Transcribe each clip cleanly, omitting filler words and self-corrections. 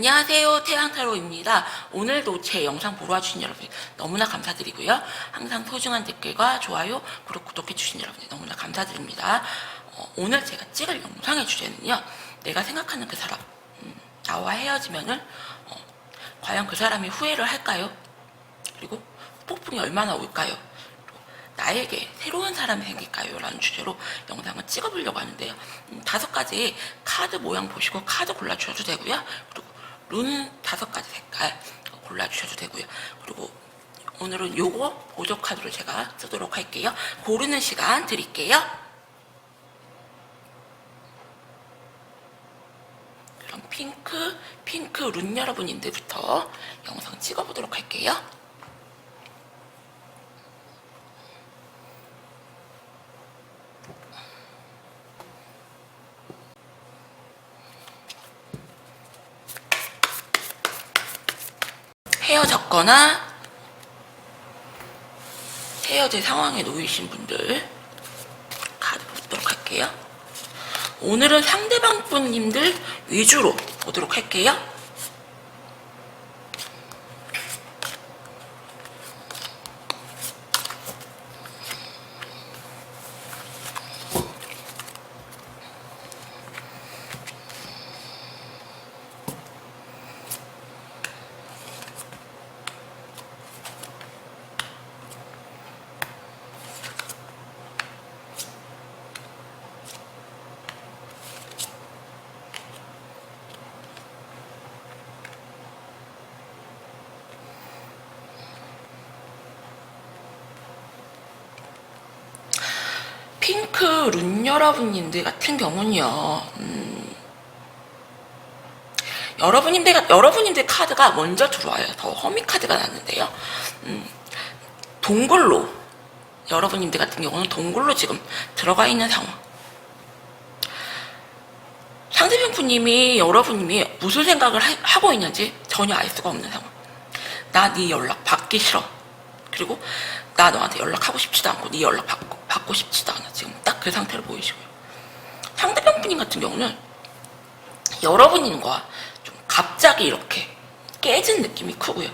안녕하세요, 태양타로입니다. 오늘도 제 영상 보러 와주신 여러분 너무나 감사드리고요. 항상 소중한 댓글과 좋아요, 구독해주신 여러분 너무나 감사드립니다. 오늘 제가 찍을 영상의 주제는요, 내가 생각하는 그 사람, 나와 헤어지면은 과연 그 사람이 후회를 할까요? 그리고 폭풍이 얼마나 올까요? 나에게 새로운 사람이 생길까요? 라는 주제로 영상을 찍어보려고 하는데요. 5가지 카드 모양 보시고 카드 골라주셔도 되고요. 그리고 룬 5가지 색깔 골라주셔도 되고요. 그리고 오늘은 요거 보조 카드를 제가 쓰도록 할게요. 고르는 시간 드릴게요. 그럼 핑크 룬 여러분인들부터 영상 찍어보도록 할게요. 헤어졌거나 헤어질 상황에 놓이신 분들 카드 보도록 할게요. 오늘은 상대방 분님들 위주로 보도록 할게요. 핑크 룬 여러분님들 같은 경우는요, 여러분님들 카드가 먼저 들어와요. 더 허미 카드가 났는데요. 동굴로, 여러분님들 같은 경우는 동굴로 지금 들어가 있는 상황. 상대방 분님이 여러분님이 무슨 생각을 하고 있는지 전혀 알 수가 없는 상황. 나 네 연락 받기 싫어. 그리고 나 너한테 연락하고 싶지도 않고 네 연락 받고 싶지도 않아. 지금 딱 그 상태를 보이시고요. 상대방 분님 같은 경우는 여러분님과 좀 갑자기 이렇게 깨진 느낌이 크고요.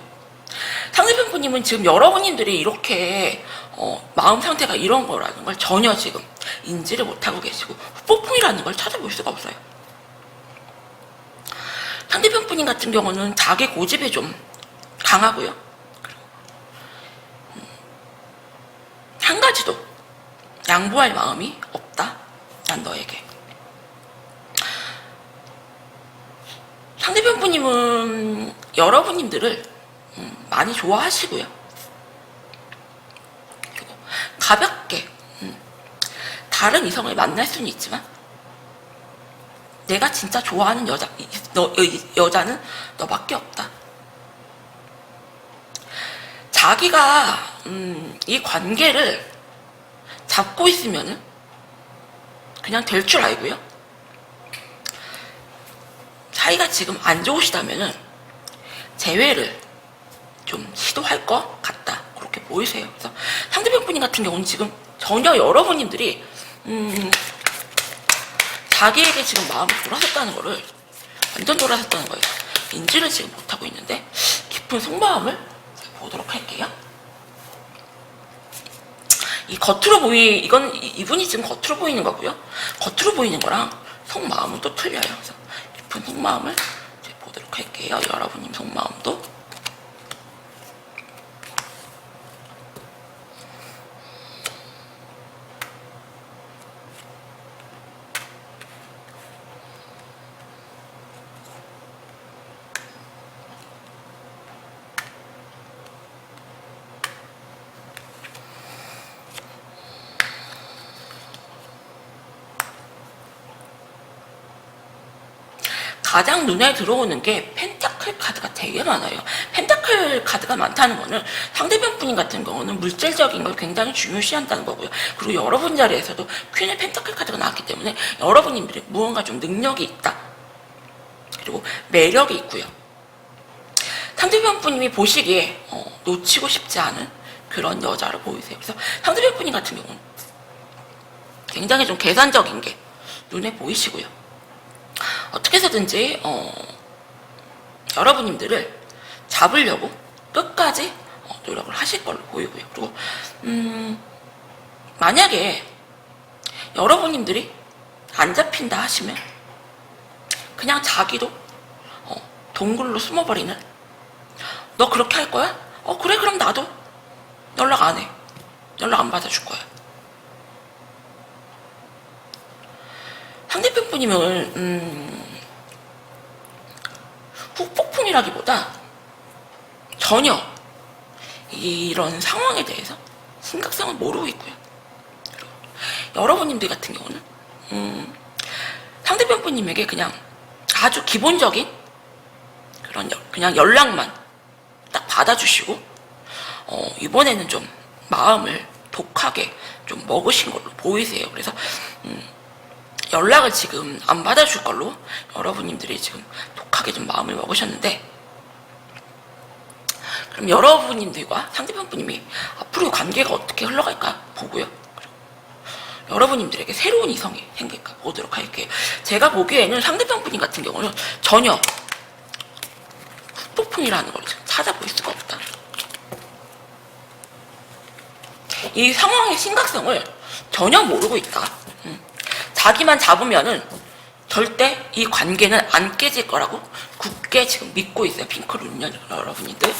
상대방 분님은 지금 여러분님들이 이렇게 마음 상태가 이런 거라는 걸 전혀 지금 인지를 못하고 계시고 후폭풍이라는 걸 찾아볼 수가 없어요. 상대방 분님 같은 경우는 자기 고집이 좀 강하고요. 한 가지도 양보할 마음이 없다. 난 너에게. 상대방 분님은 여러분님들을 많이 좋아하시고요. 그리고 가볍게 다른 이성을 만날 수는 있지만 내가 진짜 좋아하는 여자는 너밖에 없다. 자기가 이 관계를 잡고 있으면은 그냥 될 줄 알고요. 사이가 지금 안 좋으시다면은 재회를 좀 시도할 것 같다. 그렇게 보이세요. 그래서 상대방 분님 같은 경우는 지금 전혀 여러분님들이 자기에게 지금 마음이 돌아섰다는 거를 완전 돌아섰다는 거예요. 인지를 지금 못하고 있는데 깊은 속마음을 보도록 할게요. 이 겉으로 이분이 지금 겉으로 보이는 거고요. 겉으로 보이는 거랑 속마음은 또 틀려요. 그래서 깊은 속마음을 보도록 할게요. 여러분님 속마음도. 가장 눈에 들어오는 게 펜타클 카드가 되게 많아요. 펜타클 카드가 많다는 거는 상대방 분인 같은 경우는 물질적인 걸 굉장히 중요시한다는 거고요. 그리고 여러분 자리에서도 퀸의 펜타클 카드가 나왔기 때문에 여러분님들이 무언가 좀 능력이 있다. 그리고 매력이 있고요. 상대방 분님이 보시기에 놓치고 싶지 않은 그런 여자로 보이세요. 그래서 상대방 분인 같은 경우는 굉장히 좀 계산적인 게 눈에 보이시고요. 어떻게 해서든지 여러분님들을 잡으려고 끝까지 노력을 하실 걸로 보이고요. 그리고 만약에 여러분님들이 안 잡힌다 하시면 그냥 자기도 동굴로 숨어버리는, 너 그렇게 할 거야? 그래, 그럼 나도 연락 안 해. 연락 안 받아줄 거야. 상대편 분이면 후폭풍이라기보다 전혀 이런 상황에 대해서 심각성을 모르고 있고요. 여러분님들 같은 경우는 상대편 분님에게 그냥 아주 기본적인 그냥 연락만 딱 받아주시고 이번에는 좀 마음을 독하게 좀 먹으신 걸로 보이세요. 그래서 연락을 지금 안 받아줄 걸로 여러분님들이 지금 독하게 좀 마음을 먹으셨는데, 그럼 여러분님들과 상대편 분님이 앞으로 관계가 어떻게 흘러갈까 보고요. 여러분님들에게 새로운 이성이 생길까 보도록 할게요. 제가 보기에는 상대편 분님 같은 경우는 전혀 후폭풍이라는 걸 찾아볼 수가 없다. 이 상황의 심각성을 전혀 모르고 있다. 자기만 잡으면은 절대 이 관계는 안 깨질 거라고 굳게 지금 믿고 있어요. 핑크룬 여러분들.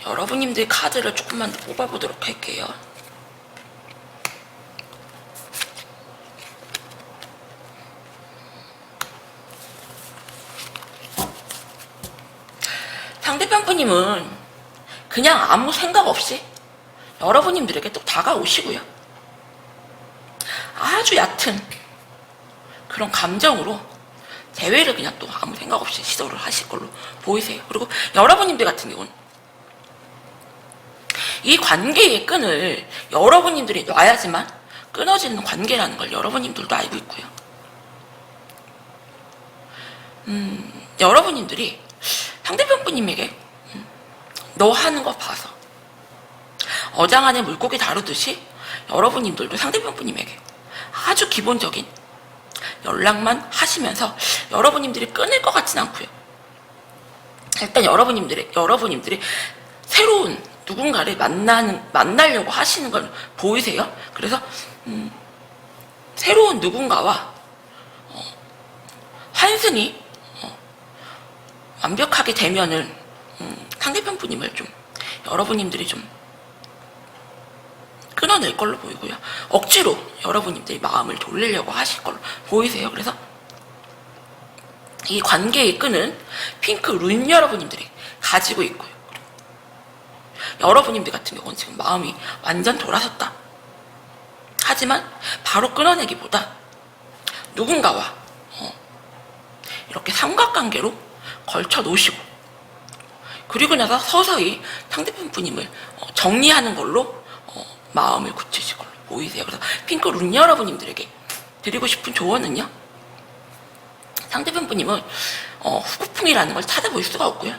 여러분님들 카드를 조금만 더 뽑아보도록 할게요. 상대편 분님은 그냥 아무 생각 없이 여러분님들에게 또 다가오시고요. 아주 얕은 그런 감정으로 재회를 그냥 또 아무 생각 없이 시도를 하실 걸로 보이세요. 그리고 여러분님들 같은 경우는 이 관계의 끈을 여러분님들이 놔야지만 끊어지는 관계라는 걸 여러분님들도 알고 있고요. 여러분님들이 상대편 분님에게 너 하는 거 봐서 어장 안에 물고기 다루듯이 여러분님들도 상대편 분님에게 아주 기본적인 연락만 하시면서 여러분님들이 끊을 것 같진 않고요. 일단 여러분님들이 새로운 누군가를 만나려고 하시는 걸 보이세요. 그래서 새로운 누군가와 환승이 완벽하게 되면은 상대편 분님을 좀 여러분님들이 좀 끊어낼 걸로 보이고요. 억지로 여러분님들이 마음을 돌리려고 하실 걸로 보이세요. 그래서 이 관계의 끈은 핑크 룬 여러분님들이 가지고 있고요. 여러분님들 같은 경우는 지금 마음이 완전 돌아섰다. 하지만 바로 끊어내기보다 누군가와 이렇게 삼각관계로 걸쳐 놓으시고, 그리고 나서 서서히 상대편 분님을 정리하는 걸로 마음을 굳히실 걸로 보이세요. 그래서 핑크 룬 여러분님들에게 드리고 싶은 조언은요, 상대편 분님은 후폭풍이라는 걸 찾아볼 수가 없고요.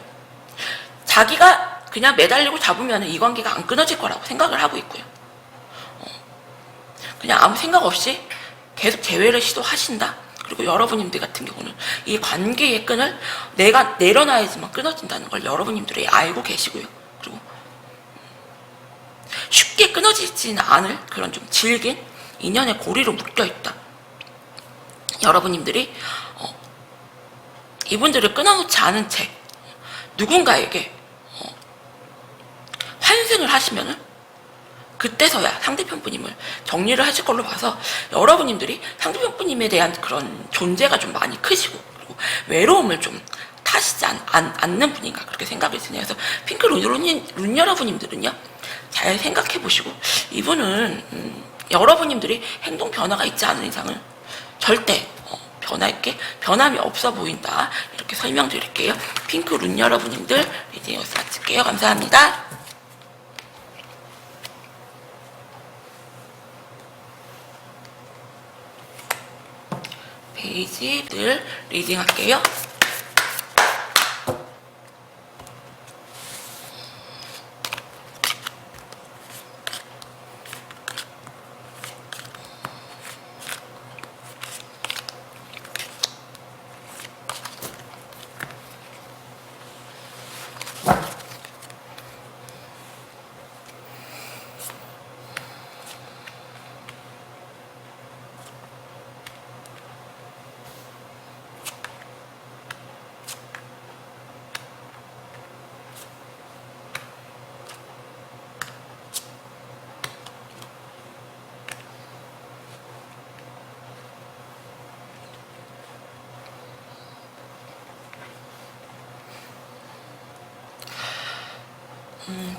자기가 그냥 매달리고 잡으면 이 관계가 안 끊어질 거라고 생각을 하고 있고요. 그냥 아무 생각 없이 계속 재회를 시도하신다. 그리고 여러분님들 같은 경우는 이 관계의 끈을 내가 내려놔야지만 끊어진다는 걸 여러분님들이 알고 계시고요. 그리고 쉽게 끊어지지는 않을 그런 좀 질긴 인연의 고리로 묶여있다. 여러분님들이 이분들을 끊어놓지 않은 채 누군가에게 환승을 하시면은 그때서야 상대편 분님을 정리를 하실 걸로 봐서 여러분님들이 상대편 분님에 대한 그런 존재가 좀 많이 크시고, 그리고 외로움을 좀 타시지 않는 분인가 그렇게 생각이 드네요. 그래서 핑크 룬 여러분님들은요, 잘 생각해 보시고 이분은 여러분님들이 행동 변화가 있지 않은 이상은 절대 변함이 없어 보인다. 이렇게 설명드릴게요. 핑크 룬 여러분님들 리딩 여기서 마칠게요. 감사합니다. 베이지들 리딩할게요.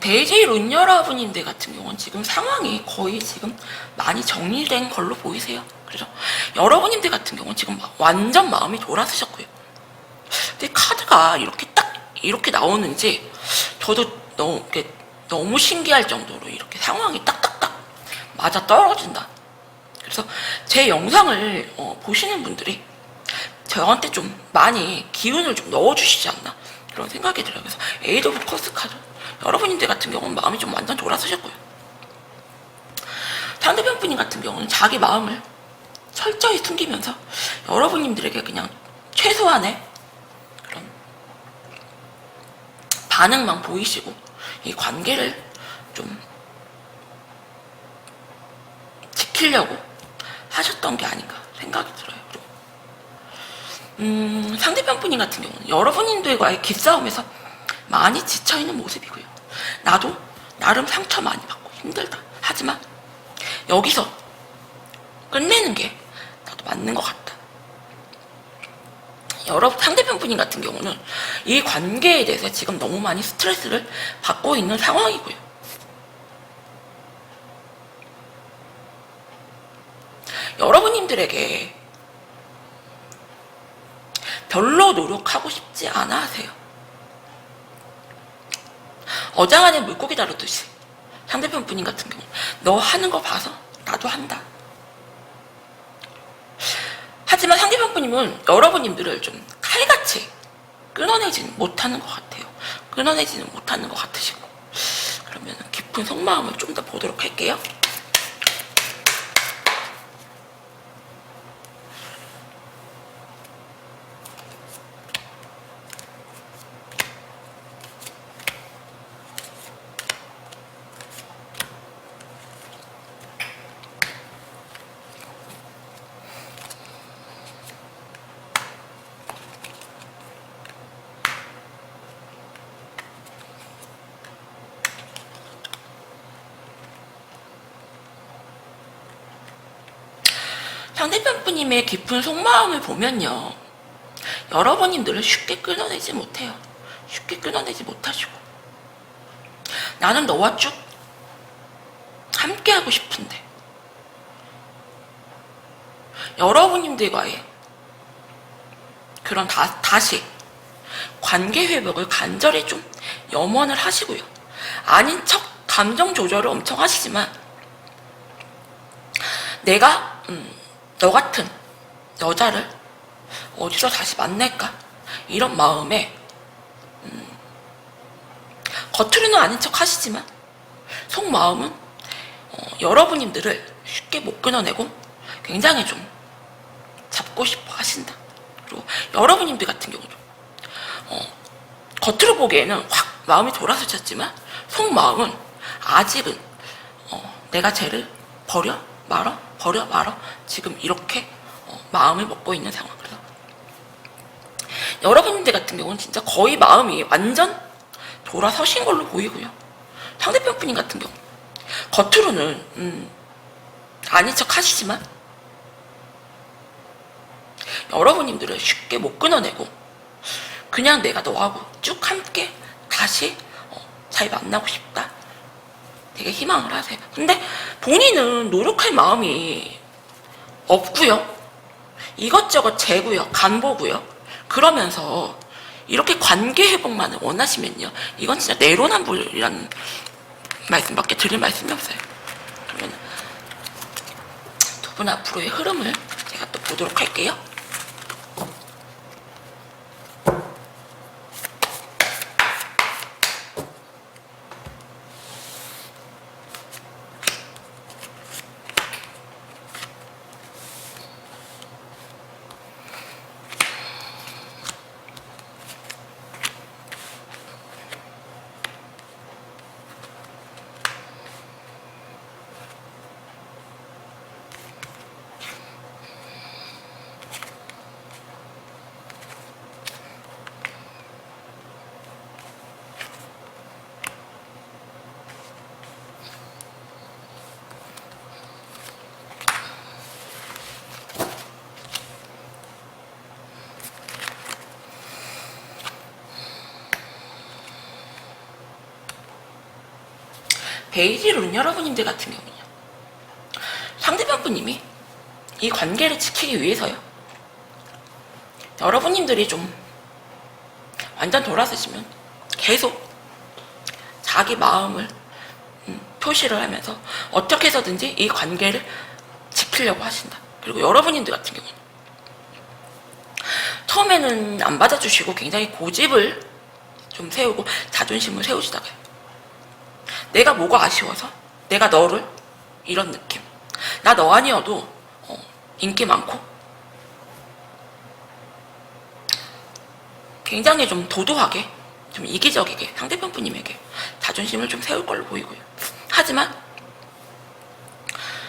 베이지 룬 여러분인데 같은 경우는 지금 상황이 거의 지금 많이 정리된 걸로 보이세요. 그래서 여러분인데 같은 경우는 지금 완전 마음이 돌아서셨고요. 근데 카드가 이렇게 나오는지 저도 너무 신기할 정도로 이렇게 상황이 딱딱딱 맞아 떨어진다. 그래서 제 영상을 보시는 분들이 저한테 좀 많이 기운을 좀 넣어주시지 않나 그런 생각이 들어요. 그래서 에이드 오브 커스 카드 여러분인데 같은 경우는 마음이 좀 완전 돌아서셨고요. 상대편 분인 같은 경우는 자기 마음을 철저히 숨기면서 여러분님들에게 그냥 최소한의 그런 반응만 보이시고 이 관계를 좀 지키려고 하셨던 게 아닌가 생각이 들어요. 그리고 상대편 분인 같은 경우는 여러분님들과의 기싸움에서 많이 지쳐있는 모습이고요. 나도 나름 상처 많이 받고 힘들다. 하지만 여기서 끝내는 게 나도 맞는 것 같다. 상대편 분인 같은 경우는 이 관계에 대해서 지금 너무 많이 스트레스를 받고 있는 상황이고요. 여러분님들에게 별로 노력하고 싶지 않아 하세요. 어장안에 물고기 다루듯이 상대편 분인 같은 경우 너 하는 거 봐서 나도 한다. 하지만 상대편 분님은 여러분님들을 좀 칼같이 끊어내지는 못하는 것 같아요. 끊어내지는 못하는 것 같으시고 그러면 깊은 속마음을 좀 더 보도록 할게요. 상대편 분님의 깊은 속마음을 보면요. 여러분님들을 쉽게 끊어내지 못해요. 쉽게 끊어내지 못하시고 나는 너와 쭉 함께하고 싶은데 여러분님들과의 그런 다시 관계 회복을 간절히 좀 염원을 하시고요. 아닌 척 감정 조절을 엄청 하시지만 내가 너 같은 여자를 어디서 다시 만날까? 이런 마음에 겉으로는 아닌 척 하시지만 속마음은 여러분님들을 쉽게 못 끊어내고 굉장히 좀 잡고 싶어 하신다. 그리고 여러분님들 같은 경우도 겉으로 보기에는 확 마음이 돌아서셨지만 속마음은 아직은 내가 쟤를 버려 말어 지금 이렇게 마음을 먹고 있는 상황. 그래서 여러분들 같은 경우는 진짜 거의 마음이 완전 돌아서신 걸로 보이고요. 상대편 분인 같은 경우 겉으로는 아닌 척 하시지만 여러분님들을 쉽게 못 끊어내고 그냥 내가 너하고 쭉 함께 다시 잘 만나고 싶다. 되게 희망을 하세요. 근데 본인은 노력할 마음이 없고요. 이것저것 재고요, 간보고요. 그러면서 이렇게 관계 회복만을 원하시면요, 이건 진짜 내로남불이라는 말씀밖에 드릴 말씀이 없어요. 그러면 두 분 앞으로의 흐름을 제가 또 보도록 할게요. 베이지 룬 여러분님들 같은 경우는요, 상대방 분님이 이 관계를 지키기 위해서요, 여러분님들이 좀 완전 돌아서시면 계속 자기 마음을 표시를 하면서 어떻게 해서든지 이 관계를 지키려고 하신다. 그리고 여러분님들 같은 경우는 처음에는 안 받아주시고 굉장히 고집을 좀 세우고 자존심을 세우시다가요, 내가 뭐가 아쉬워서 내가 너를, 이런 느낌, 나 너 아니어도 인기 많고 굉장히 좀 도도하게, 좀 이기적이게 상대편 분님에게 자존심을 좀 세울 걸로 보이고요. 하지만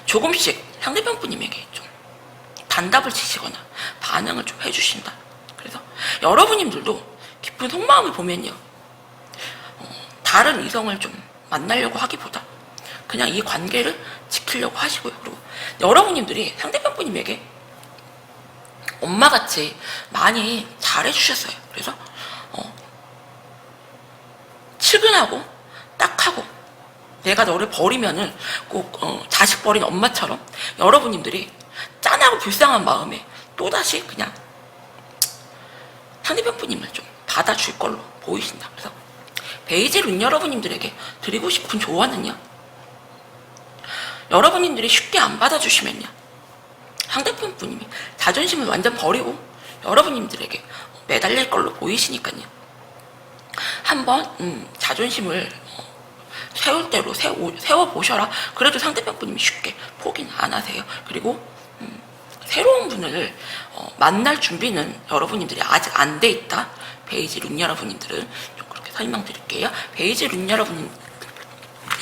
조금씩 상대편 분님에게 좀 단답을 치시거나 반응을 좀 해주신다. 그래서 여러분님들도 깊은 속마음을 보면요, 다른 이성을 좀 만나려고 하기보다 그냥 이 관계를 지키려고 하시고요. 그리고 여러분님들이 상대편 분님에게 엄마같이 많이 잘해주셨어요. 그래서 측은하고 딱하고, 내가 너를 버리면은 꼭 자식 버린 엄마처럼 여러분님들이 짠하고 불쌍한 마음에 또다시 그냥 상대편 분님을 좀 받아줄 걸로 보이신다. 그래서 베이지 룬 여러분님들에게 드리고 싶은 조언은요, 여러분님들이 쉽게 안 받아주시면요, 상대편 분님이 자존심을 완전 버리고 여러분님들에게 매달릴 걸로 보이시니까요, 한번 자존심을 세울 대로 세워보셔라. 그래도 상대편 분님이 쉽게 포기는 안 하세요. 그리고 새로운 분을 만날 준비는 여러분님들이 아직 안 돼 있다. 베이지 룬 여러분님들은 좀 그렇게 설명드릴게요. 베이지 룬 여러분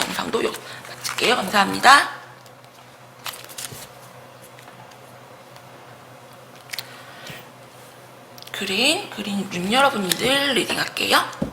영상도 마칠게요. 감사합니다. 그린 룬 여러분들 리딩할게요.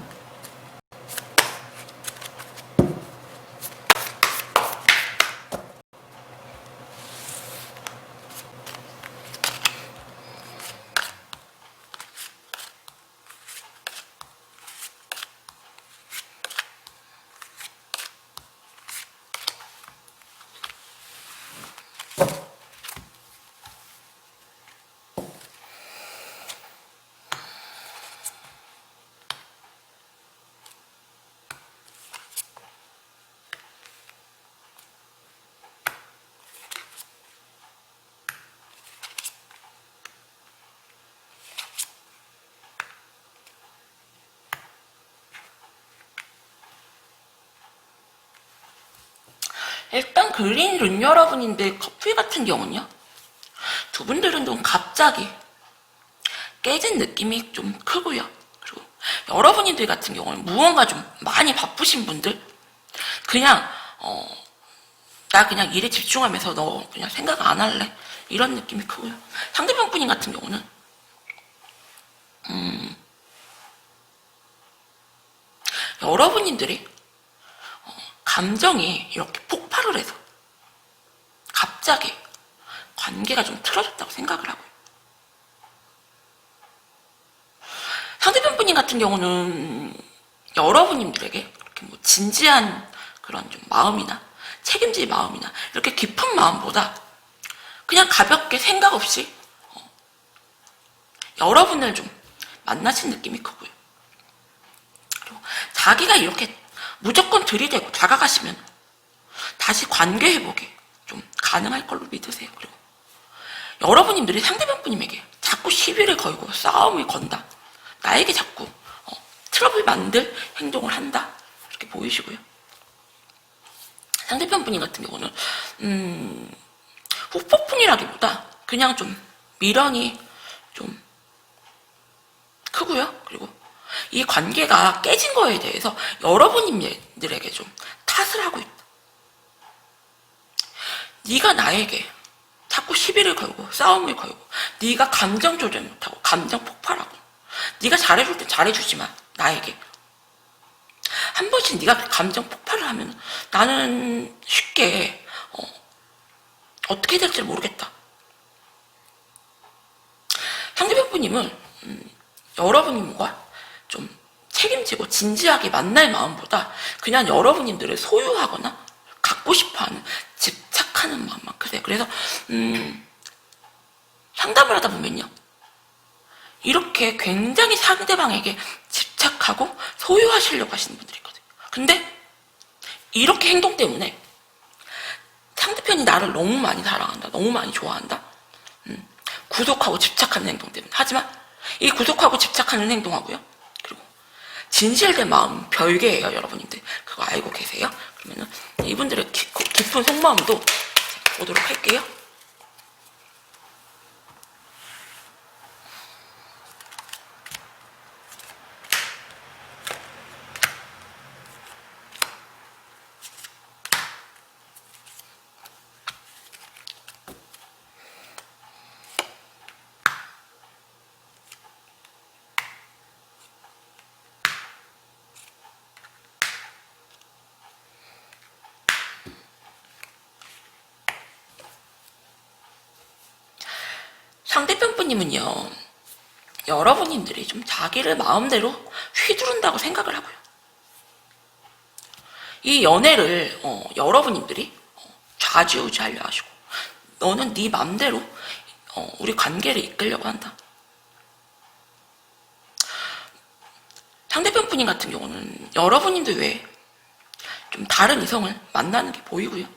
일단 그린 룬 여러분인데 커플 같은 경우는요, 두 분들은 좀 갑자기 깨진 느낌이 좀 크고요. 그리고 여러분들 같은 경우는 무언가 좀 많이 바쁘신 분들, 그냥 나 그냥 일에 집중하면서 너 그냥 생각 안 할래, 이런 느낌이 크고요. 상대방 분인 같은 경우는 여러분들이 감정이 이렇게 폭발을 해서 갑자기 관계가 좀 틀어졌다고 생각을 하고요. 상대편 분인 같은 경우는 여러분들에게 그렇게 뭐 진지한 그런 좀 마음이나 책임질 마음이나 이렇게 깊은 마음보다 그냥 가볍게 생각 없이 여러분을 좀 만나신 느낌이 크고요. 그리고 자기가 이렇게 무조건 들이대고 다가가시면 다시 관계 회복이 좀 가능할 걸로 믿으세요. 그리고 여러분님들이 상대방 분님에게 자꾸 시비를 걸고 싸움을 건다. 나에게 자꾸 트러블 만들 행동을 한다. 이렇게 보이시고요. 상대편 분님 같은 경우는 후폭풍이라기보다 그냥 좀 미련이 좀 크고요. 그리고 이 관계가 깨진 거에 대해서 여러분들에게 좀 탓을 하고 있다. 네가 나에게 자꾸 시비를 걸고 싸움을 걸고 네가 감정 조절 못하고 감정 폭발하고 네가 잘해줄 땐 잘해주지만 나에게 한 번씩 네가 감정 폭발을 하면 나는 쉽게 어떻게 될지 모르겠다. 상대편님은 여러분님과 좀 책임지고 진지하게 만날 마음보다 그냥 여러분님들을 소유하거나 갖고 싶어하는 집착하는 마음만 크세요. 그래서 상담을 하다 보면요, 이렇게 굉장히 상대방에게 집착하고 소유하시려고 하시는 분들이 있거든요. 근데 이렇게 행동 때문에 상대편이 나를 너무 많이 사랑한다, 너무 많이 좋아한다, 구속하고 집착하는 행동 때문에. 하지만 이 구속하고 집착하는 행동하고요, 그리고 진실된 마음 별개예요. 여러분님들 그거 알고 계세요? 그러면은 이분들의 깊은 속마음도 보도록 할게요. 상대편 분님은요, 여러분님들이 좀 자기를 마음대로 휘두른다고 생각을 하고요. 이 연애를 여러분님들이 좌지우지하려 하시고, 너는 네 맘대로 우리 관계를 이끌려고 한다. 상대편 분님 같은 경우는 여러분님들 외에 좀 다른 이성을 만나는 게 보이고요.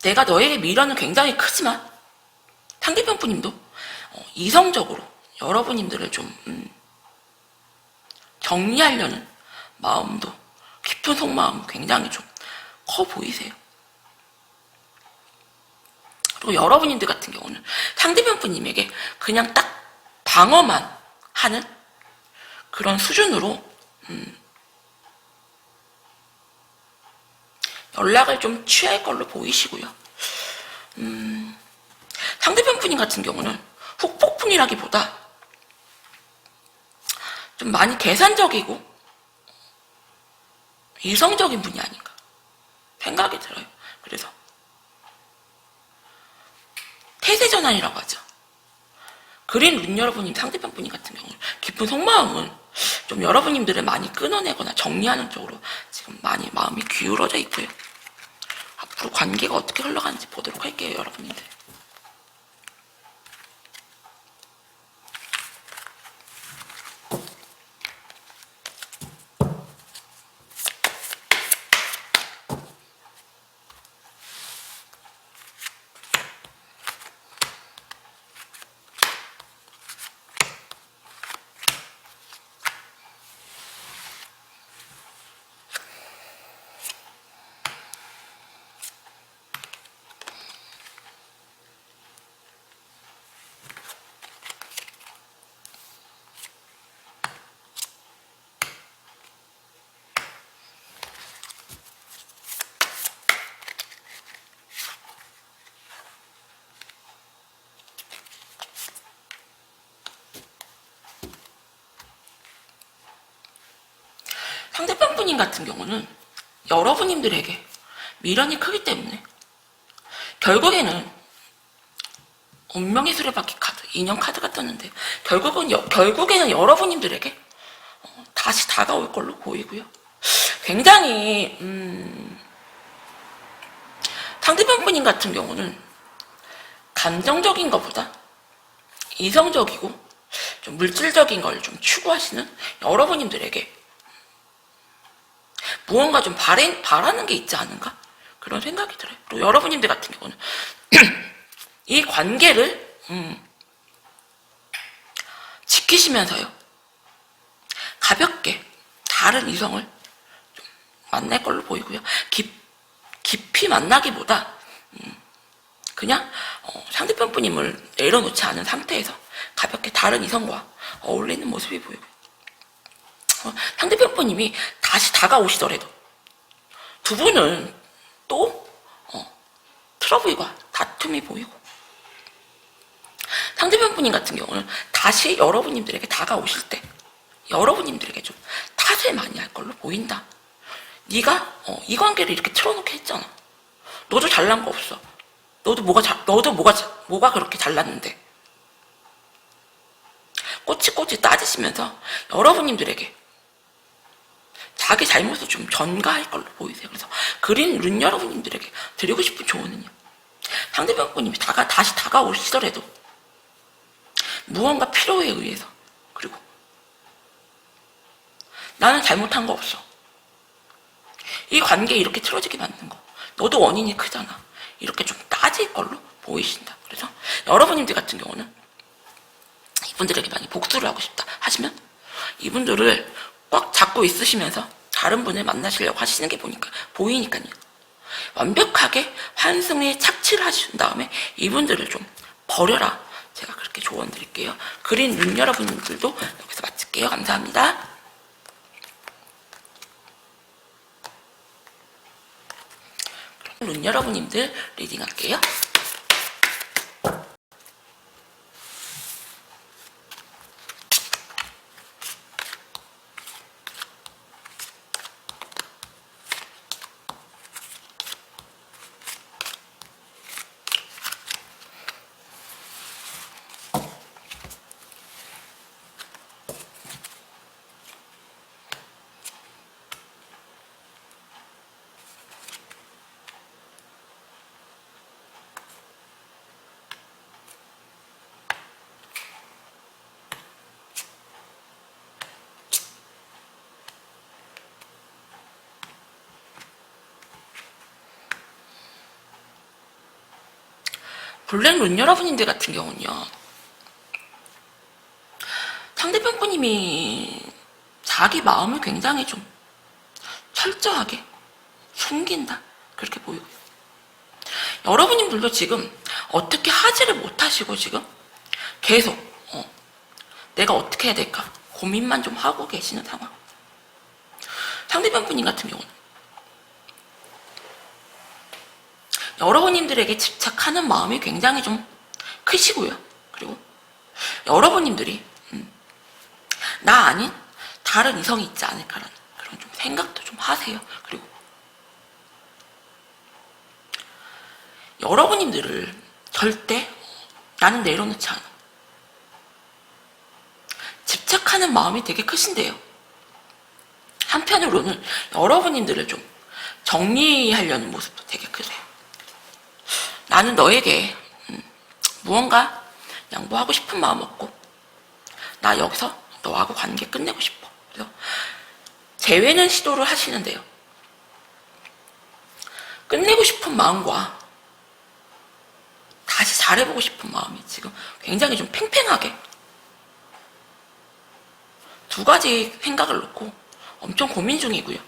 내가 너에게 미련은 굉장히 크지만 상대편 분님도 이성적으로 여러분님들을 좀 정리하려는 마음도, 깊은 속마음 굉장히 좀 커 보이세요. 그리고 여러분님들 같은 경우는 상대편 분님에게 그냥 딱 방어만 하는 그런 수준으로 연락을 좀 취할 걸로 보이시고요. 상대편 분님 같은 경우는 후폭풍이라기보다 좀 많이 계산적이고 이성적인 분이 아닌가 생각이 들어요. 그래서 태세전환이라고 하죠. 그린 룬 여러분님 상대편 분님 같은 경우는 깊은 속마음은 좀 여러분님들을 많이 끊어내거나 정리하는 쪽으로 지금 많이 마음이 기울어져 있고요. 앞으로 관계가 어떻게 흘러가는지 보도록 할게요, 여러분들. 상대편 분님 같은 경우는 여러분님들에게 미련이 크기 때문에 결국에는 운명의 수레바퀴 카드, 인연 카드가 떴는데 결국에는 여러분님들에게 다시 다가올 걸로 보이고요. 굉장히 상대편 분님 같은 경우는 감정적인 것보다 이성적이고 좀 물질적인 걸 좀 추구하시는 여러분님들에게 무언가 좀 바라는 게 있지 않은가? 그런 생각이 들어요. 그리고 여러분님들 같은 경우는 이 관계를 지키시면서요, 가볍게 다른 이성을 좀 만날 걸로 보이고요. 깊이 만나기보다 그냥 상대편 분임을 내려놓지 않은 상태에서 가볍게 다른 이성과 어울리는 모습이 보이고요. 상대편 분임이 다시 다가오시더라도 두 분은 또 트러블과 다툼이 보이고, 상대편 분임 같은 경우는 다시 여러분님들에게 다가오실 때 여러분님들에게 좀 탓을 많이 할 걸로 보인다. 네가 이 관계를 이렇게 틀어놓게 했잖아. 너도 잘난 거 없어. 너도 뭐가 그렇게 잘났는데. 꼬치꼬치 따지시면서 여러분님들에게 자기 잘못을 좀 전가할 걸로 보이세요. 그래서 그린 룬 여러분님들에게 드리고 싶은 조언은요, 상대편 분님이 다시 다가오시더라도 무언가 필요에 의해서, 그리고 나는 잘못한 거 없어, 이 관계 이렇게 틀어지게 만든 거 너도 원인이 크잖아, 이렇게 좀 따질 걸로 보이신다. 그래서 여러분님들 같은 경우는 이분들에게 많이 복수를 하고 싶다 하시면 이분들을 꽉 잡고 있으시면서 다른 분을 만나시려고 하시는 게 보이니까요. 완벽하게 환승에 착취를 하신 다음에 이분들을 좀 버려라. 제가 그렇게 조언 드릴게요. 그린 룬 여러분들도 여기서 마칠게요. 감사합니다. 그럼 룬 여러분님들 리딩 할게요. 블랙 룬 여러분님들 같은 경우는요, 상대편 분님이 자기 마음을 굉장히 좀 철저하게 숨긴다, 그렇게 보이고요. 여러분님들도 지금 어떻게 하지를 못하시고 지금 계속 내가 어떻게 해야 될까 고민만 좀 하고 계시는 상황. 상대편 분님 같은 경우는 여러분님들에게 집착하는 마음이 굉장히 좀 크시고요. 그리고 여러분님들이 나 아닌 다른 이성이 있지 않을까라는 그런 좀 생각도 좀 하세요. 그리고 여러분님들을 절대 나는 내려놓지 않아. 집착하는 마음이 되게 크신데요. 한편으로는 여러분님들을 좀 정리하려는 모습도 되게 크세요. 나는 너에게 무언가 양보하고 싶은 마음 없고 나 여기서 너하고 관계 끝내고 싶어. 그래서 재회는 시도를 하시는데요. 끝내고 싶은 마음과 다시 잘해보고 싶은 마음이 지금 굉장히 좀 팽팽하게 두 가지 생각을 놓고 엄청 고민 중이고요.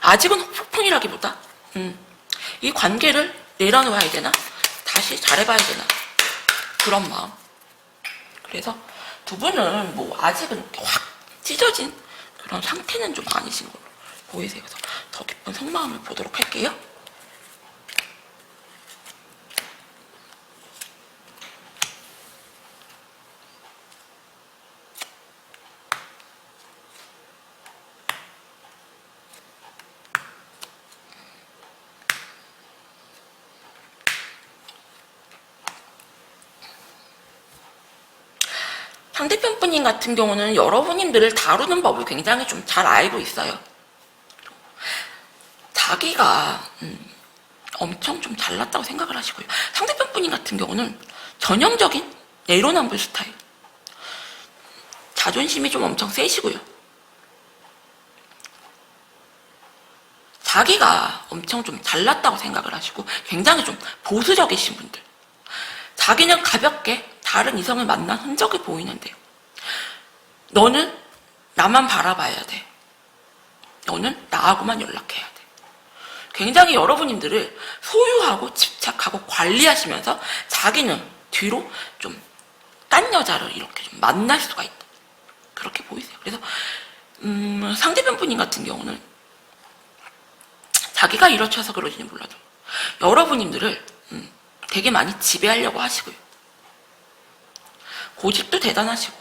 아직은 폭풍이라기보다 이 관계를 내려놓아야 되나? 다시 잘해봐야 되나? 그런 마음. 그래서 두 분은 뭐 아직은 확 찢어진 그런 상태는 좀 아니신 걸로 보이세요. 그래서 더 깊은 속마음을 보도록 할게요. 상대편 분님 같은 경우는 여러분님들을 다루는 법을 굉장히 좀 잘 알고 있어요. 자기가 엄청 좀 잘났다고 생각을 하시고요. 상대편 분님 같은 경우는 전형적인 내로남불 스타일. 자존심이 좀 엄청 세시고요. 자기가 엄청 좀 잘났다고 생각을 하시고 굉장히 좀 보수적이신 분들. 자기는 가볍게 다른 이성을 만난 흔적이 보이는데요. 너는 나만 바라봐야 돼. 너는 나하고만 연락해야 돼. 굉장히 여러분님들을 소유하고 집착하고 관리하시면서 자기는 뒤로 좀 딴 여자를 이렇게 좀 만날 수가 있다. 그렇게 보이세요. 그래서 상대편 분인 같은 경우는 자기가 이렇셔서 그러지는 몰라도 여러분님들을 되게 많이 지배하려고 하시고요. 고집도 대단하시고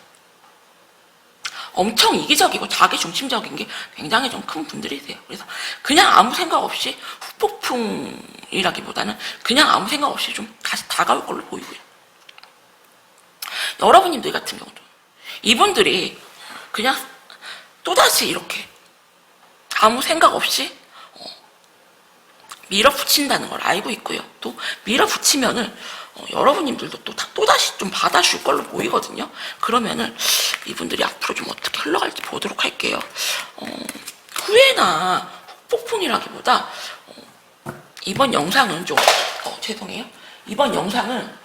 엄청 이기적이고 자기중심적인 게 굉장히 좀 큰 분들이세요. 그래서 그냥 아무 생각 없이 후폭풍이라기보다는 그냥 아무 생각 없이 좀 다시 다가올 걸로 보이고요. 여러분님들 같은 경우도 이분들이 그냥 또다시 이렇게 아무 생각 없이 밀어붙인다는 걸 알고 있고요. 또 밀어붙이면은 여러분님들도 또다시 좀 받아줄 걸로 보이거든요. 그러면은 이분들이 앞으로 좀 어떻게 흘러갈지 보도록 할게요. 후회나 폭풍이라기보다 이번 영상은 좀 죄송해요. 이번 영상은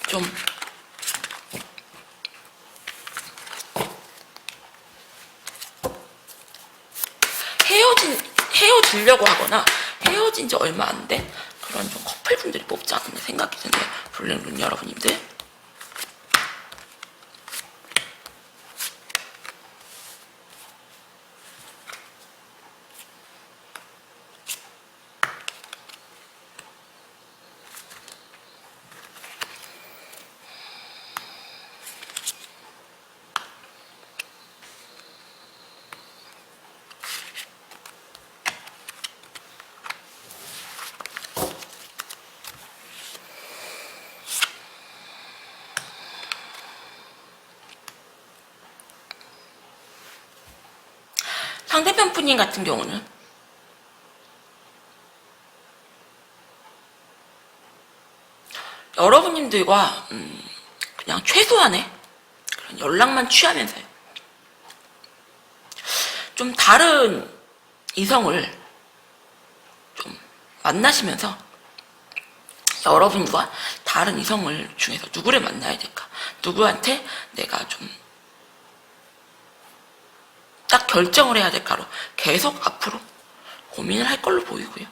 좀 헤어지려고 하거나 헤어진 지 얼마 안 된 그런 좀 커플분들이 뽑지 않았나 생각이 드네요. 블랙룬 여러분님들. 상대편 분인 같은 경우는 여러분님들과 그냥 최소한의 그런 연락만 취하면서요. 좀 다른 이성을 좀 만나시면서 여러분과 다른 이성을 중에서 누구를 만나야 될까? 누구한테 내가 좀 딱 결정을 해야 될까로 계속 앞으로 고민을 할 걸로 보이고요.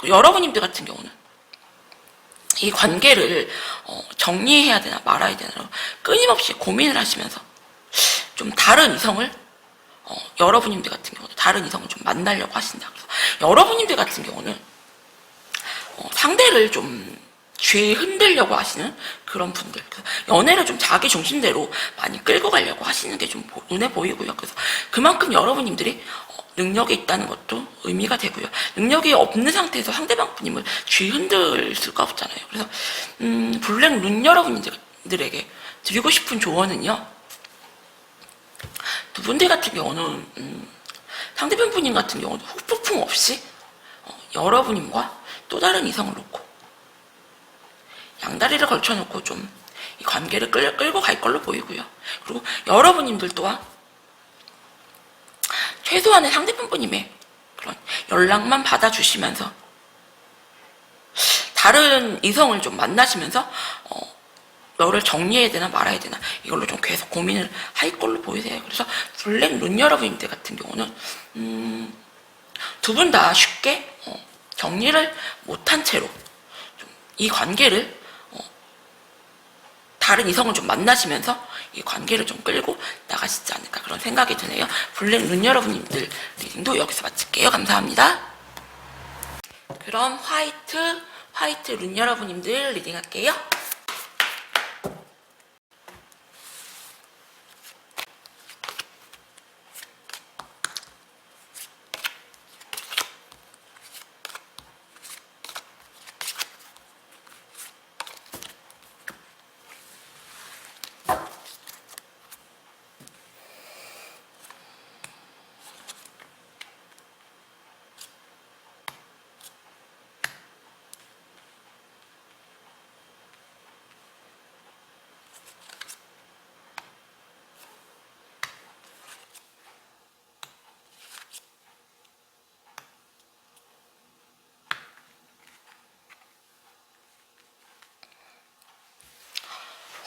여러분님들 같은 경우는 이 관계를 정리해야 되나 말아야 되나 끊임없이 고민을 하시면서 좀 다른 이성을 여러분님들 같은 경우는 다른 이성을 좀 만나려고 하신다. 그래서 여러분님들 같은 경우는 상대를 좀 죄 흔들려고 하시는 그런 분들. 연애를 좀 자기 중심대로 많이 끌고 가려고 하시는 게 좀 눈에 보이고요. 그래서 그만큼 여러분님들이 능력이 있다는 것도 의미가 되고요. 능력이 없는 상태에서 상대방 분임을 쥐 흔들 수가 없잖아요. 그래서 블랙룬 여러분들에게 드리고 싶은 조언은요. 두 분들 같은 경우는 상대편 분임 같은 경우는 후폭풍 없이 여러분님과 또 다른 이성을 놓고 양다리를 걸쳐놓고 좀 이 관계를 끌고 갈 걸로 보이고요. 그리고 여러분님들 또한 최소한의 상대편 분임의 그런 연락만 받아주시면서 다른 이성을 좀 만나시면서 너를 정리해야 되나 말아야 되나 이걸로 좀 계속 고민을 할 걸로 보이세요. 그래서 블랙룬 여러분들 같은 경우는 두 분 다 쉽게 정리를 못한 채로 이 관계를 다른 이성을 좀 만나시면서 이 관계를 좀 끌고 나가시지 않을까 그런 생각이 드네요. 블랙룬 여러분님들 리딩도 여기서 마칠게요. 감사합니다. 그럼 화이트 룬 여러분님들 리딩할게요.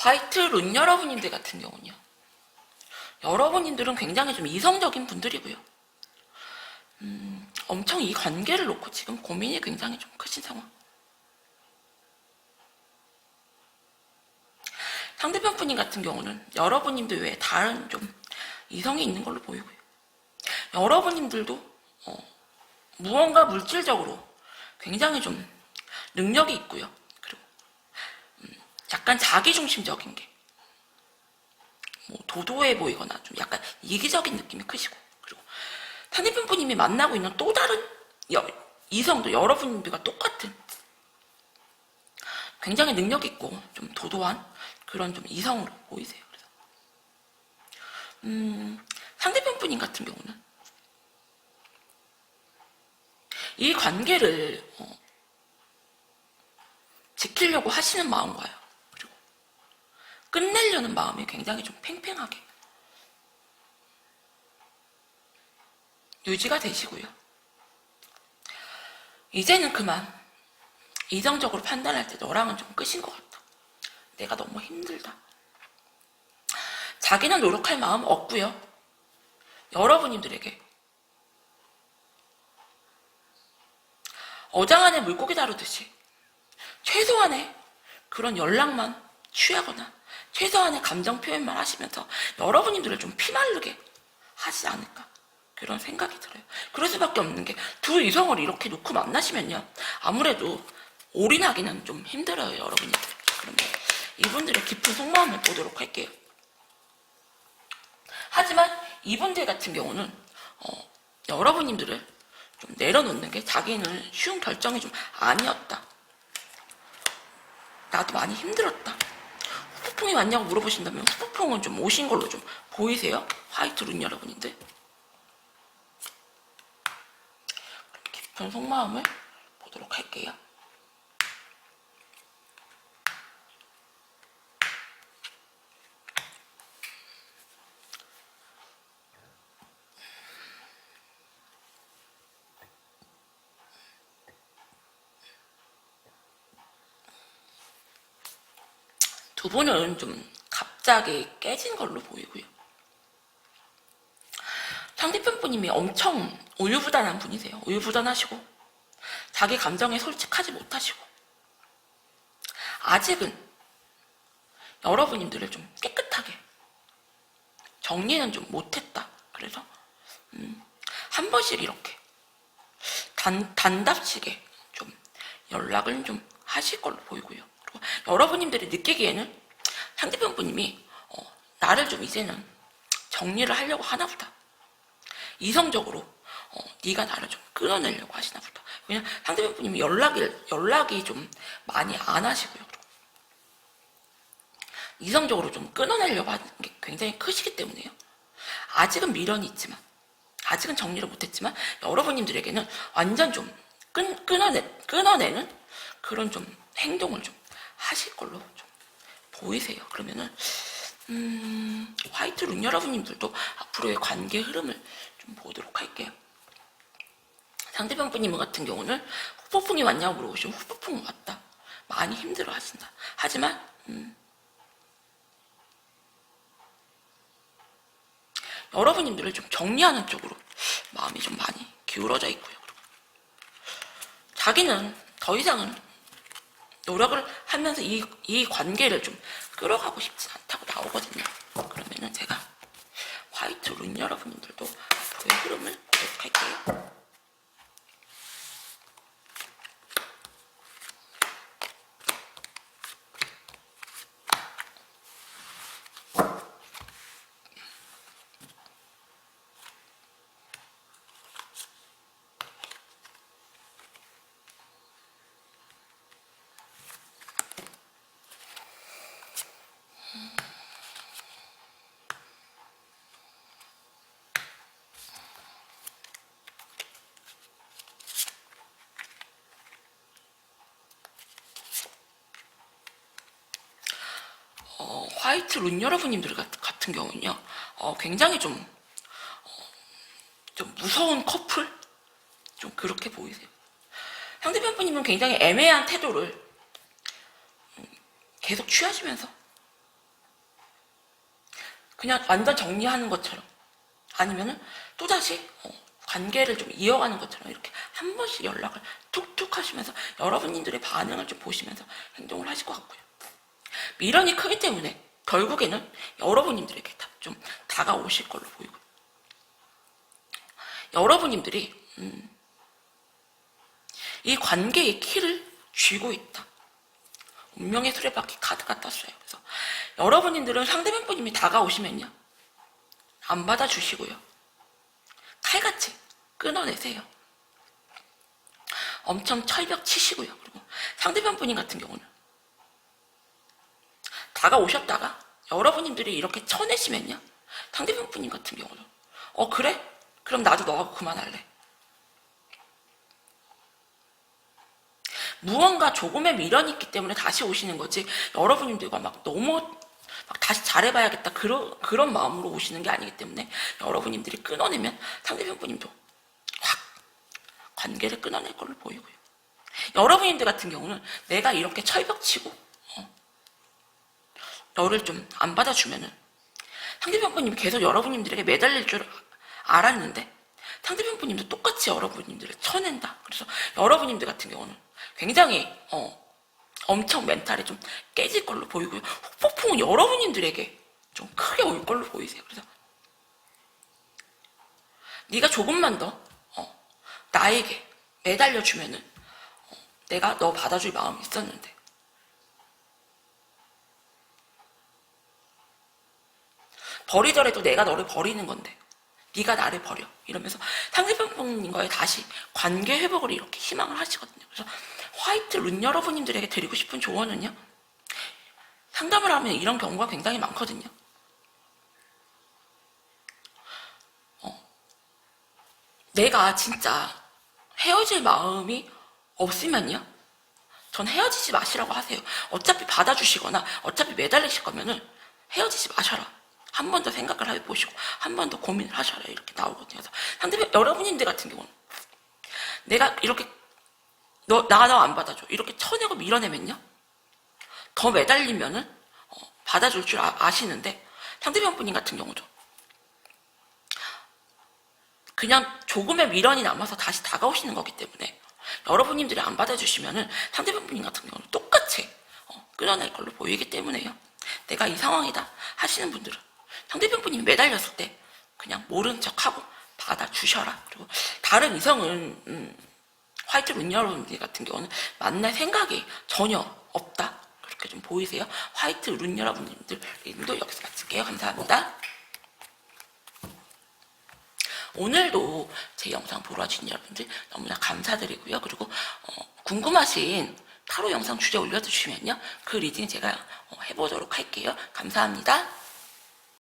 화이트 룬 여러분님들 같은 경우는요. 여러분님들은 굉장히 좀 이성적인 분들이고요. 엄청 이 관계를 놓고 지금 고민이 굉장히 좀 크신 상황. 상대편 분님 같은 경우는 여러분님들 외에 다른 좀 이성이 있는 걸로 보이고요. 여러분님들도 무언가 물질적으로 굉장히 좀 능력이 있고요. 그리고 약간 자기중심적인 게 도도해 보이거나 좀 약간 이기적인 느낌이 크시고, 그리고 상대편 분님이 만나고 있는 또 다른 이성도 여러분들과 똑같은 굉장히 능력 있고 좀 도도한 그런 좀 이성으로 보이세요. 그래서 상대편 분님 같은 경우는 이 관계를 지키려고 하시는 마음과요, 그리고 끝내려는 마음이 굉장히 좀 팽팽하게 유지가 되시고요. 이제는 그만 이성적으로 판단할 때 너랑은 좀 끝인 것 같다. 내가 너무 힘들다. 자기는 노력할 마음 없고요. 여러분님들에게 어장 안에 물고기 다루듯이 최소한의 그런 연락만 취하거나 최소한의 감정 표현만 하시면서 여러분님들을 좀 피마르게 하지 않을까, 그런 생각이 들어요. 그럴 수밖에 없는 게 두 이성을 이렇게 놓고 만나시면요, 아무래도 올인하기는 좀 힘들어요, 여러분들. 그러면 이분들의 깊은 속마음을 보도록 할게요. 하지만 이분들 같은 경우는 여러분님들을 좀 내려놓는 게 자기는 쉬운 결정이 좀 아니었다. 나도 많이 힘들었다. 후폭풍이 왔냐고 물어보신다면 후폭풍은 좀 오신 걸로 좀 보이세요? 화이트 룬 여러분인데. 깊은 속마음을 보도록 할게요. 두 분은 좀 갑자기 깨진 걸로 보이고요. 상대편 분님이 엄청 우유부단한 분이세요. 우유부단하시고 자기 감정에 솔직하지 못하시고 아직은 여러분님들을 좀 깨끗하게 정리는 좀 못했다. 그래서 한 번씩 이렇게 단답식에 좀 연락을 좀 하실 걸로 보이고요. 그리고 여러분님들이 느끼기에는 상대편 분님이 나를 좀 이제는 정리를 하려고 하나 보다. 이성적으로 네가 나를 좀 끌어내려고 하시나 보다. 왜냐면 상대편 분님이 연락이 좀 많이 안 하시고요. 그리고 이성적으로 좀 끊어내려고 하는 게 굉장히 크시기 때문에요. 아직은 미련이 있지만, 아직은 정리를 못했지만 여러분님들에게는 완전 좀 끊어내는 그런 좀 행동을 좀 하실 걸로 좀 보이세요. 그러면은 화이트 룬 여러분님들도 앞으로의 관계 흐름을 좀 보도록 할게요. 상대편 분님 같은 경우는 후폭풍이 왔냐고 물어보시면 후폭풍 왔다. 많이 힘들어 하신다. 하지만 여러분님들을 좀 정리하는 쪽으로 마음이 좀 많이 기울어져 있고요. 자기는 더 이상은 노력을 하면서 이 관계를 좀 끌어가고 싶지 않다고 나오거든요. 그러면은 제가 화이트 룬 여러분들도 앞으로의 흐름을 보도록 할게요. 화이트 룬 여러분님들 같은 경우는요, 굉장히 좀 무서운 커플? 좀 그렇게 보이세요. 상대편 분님은 굉장히 애매한 태도를 계속 취하시면서 그냥 완전 정리하는 것처럼 아니면은 또다시 관계를 좀 이어가는 것처럼 이렇게 한 번씩 연락을 툭툭 하시면서 여러분들의 반응을 좀 보시면서 행동을 하실 것 같고요. 미련이 크기 때문에 결국에는 여러분들에게 좀 다가오실 걸로 보이고요. 여러분들이 이 관계의 키를 쥐고 있다. 운명의 수레바퀴 카드가 떴어요. 그래서 여러분들은 상대방 분님이 다가오시면요, 안 받아주시고요, 칼같이 끊어내세요. 엄청 철벽 치시고요. 그리고 상대방 분님 같은 경우는 다가오셨다가 여러분들이 이렇게 쳐내시면요, 상대방 분님 같은 경우는 그래? 그럼 나도 너하고 그만할래. 무언가 조금의 미련이 있기 때문에 다시 오시는 거지, 여러분들과 막 너무 막 다시 잘해봐야겠다 그런 마음으로 오시는 게 아니기 때문에 여러분들이 끊어내면 상대방 분님도 확 관계를 끊어낼 걸로 보이고요. 여러분들 같은 경우는 내가 이렇게 철벽치고 너를 좀 안 받아주면은 상대방 분님이 계속 여러분들에게 매달릴 줄 알았는데 상대방 분님도 똑같이 여러분들을 쳐낸다. 그래서 여러분들 같은 경우는 굉장히 엄청 멘탈이 좀 깨질 걸로 보이고요. 폭풍은 여러분들에게 좀 크게 올 걸로 보이세요. 그래서 네가 조금만 더 나에게 매달려주면은 내가 너 받아줄 마음이 있었는데 버리더라도 내가 너를 버리는 건데 네가 나를 버려 이러면서 상대방님과의 다시 관계 회복을 이렇게 희망을 하시거든요. 그래서 화이트 룬 여러분들에게 드리고 싶은 조언은요, 상담을 하면 이런 경우가 굉장히 많거든요. 내가 진짜 헤어질 마음이 없으면요, 전 헤어지지 마시라고 하세요. 어차피 받아주시거나 어차피 매달리실 거면은 헤어지지 마셔라. 한 번 더 생각을 해보시고 한 번 더 고민을 하셔라. 이렇게 나오거든요. 그래서 상대방 여러분들 같은 경우는 내가 이렇게 너 안 받아줘 이렇게 쳐내고 밀어내면요, 더 매달리면은 받아줄 줄 아시는데 상대방 분님 같은 경우도 그냥 조금의 미련이 남아서 다시 다가오시는 거기 때문에 여러분들이 안 받아주시면은 상대방 분님 같은 경우는 똑같이 끊어낼 걸로 보이기 때문에요. 내가 이 상황이다 하시는 분들은 상대방 분님이 매달렸을 때 그냥 모른 척하고 받아주셔라. 그리고 다른 이성은 화이트 룬 여러분들 같은 경우는 만날 생각이 전혀 없다. 그렇게 좀 보이세요. 화이트 룬 여러분들 리딩도 여기서 마칠게요. 감사합니다. 오늘도 제 영상 보러 와주신 여러분들 너무나 감사드리고요. 그리고 궁금하신 타로 영상 주제 올려주시면요, 그 리딩 제가 해보도록 할게요. 감사합니다.